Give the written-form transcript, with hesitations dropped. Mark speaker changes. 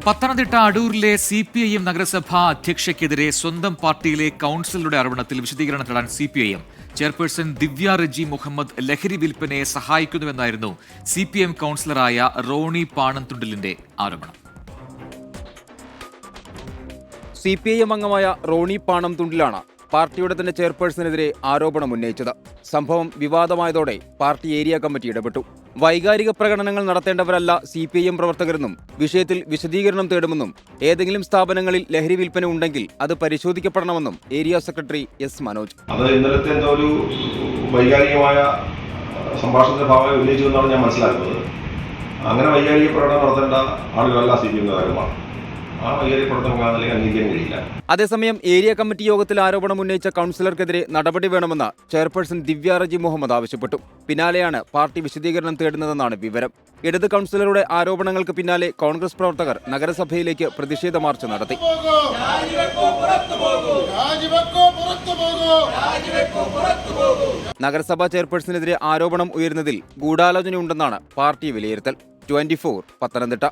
Speaker 1: Pathanamthitta അടൂരിലെ CPIM നഗരസഭാ അധ്യക്ഷയ്ക്കെതിരെ സ്വന്തം പാർട്ടിയിലെ കൗൺസിലറുടെ ആരോപണത്തിൽ വിശദീകരണം തേടാൻ CPIM ചെയർപേഴ്സൺ ദിവ്യ റെജി മുഹമ്മദ് ലഹരി വിൽപ്പനയെ സഹായിക്കുന്നുവെന്നായിരുന്നു CPIM കൗൺസിലറായ റോണി പാണന്തുണ്ടിലിന്റെ ആരോപണം.
Speaker 2: CPIM അംഗമായ റോണി പാണംതുണ്ടിലാണ് പാർട്ടിയുടെ തന്നെ ചെയർപേഴ്സണെതിരെ ആരോപണം ഉന്നയിച്ചത്. സംഭവം വിവാദമായതോടെ പാർട്ടി ഏരിയ കമ്മിറ്റി ഇടപെട്ടു. വൈകാരിക പ്രകടനങ്ങൾ നടത്തേണ്ടവരല്ല CPIM പ്രവർത്തകരെന്നും വിഷയത്തിൽ വിശദീകരണം തേടുമെന്നും ഏതെങ്കിലും സ്ഥാപനങ്ങളിൽ ലഹരി വിൽപ്പന ഉണ്ടെങ്കിൽ അത് പരിശോധിക്കപ്പെടണമെന്നും ഏരിയ സെക്രട്ടറി S. മനോജ്.
Speaker 3: അത് ഇന്നലത്തെ എന്തോ ഒരു വൈകാരികമായ സംഭാഷണത്തിന്റെ ഭാഗമായി ഉന്നയിച്ചതെന്നാണ് ഞാൻ മനസ്സിലാക്കുന്നത്. അങ്ങനെ വൈകാരിക പ്രകടനം നടത്തേണ്ട ആളുകളല്ല CPIM നേതാക്കന്മാർ.
Speaker 2: അതേസമയം ഏരിയ കമ്മിറ്റി യോഗത്തിൽ ആരോപണം ഉന്നയിച്ച കൗൺസിലർക്കെതിരെ നടപടി വേണമെന്ന് ചെയർപേഴ്സൺ ദിവ്യ റെജി മുഹമ്മദ് ആവശ്യപ്പെട്ടു. പിന്നാലെയാണ് പാർട്ടി വിശദീകരണം തേടുന്നതെന്നാണ് വിവരം. ഇടത് കൗൺസിലറുടെ ആരോപണങ്ങൾക്ക് പിന്നാലെ കോൺഗ്രസ് പ്രവർത്തകർ നഗരസഭയിലേക്ക് പ്രതിഷേധ മാർച്ച് നടത്തി. നഗരസഭാ ചെയർപേഴ്സണെതിരെ ആരോപണം ഉയരുന്നതിൽ ഗൂഢാലോചനയുണ്ടെന്നാണ് പാർട്ടി വിലയിരുത്തൽ. 24 പത്തനംതിട്ട.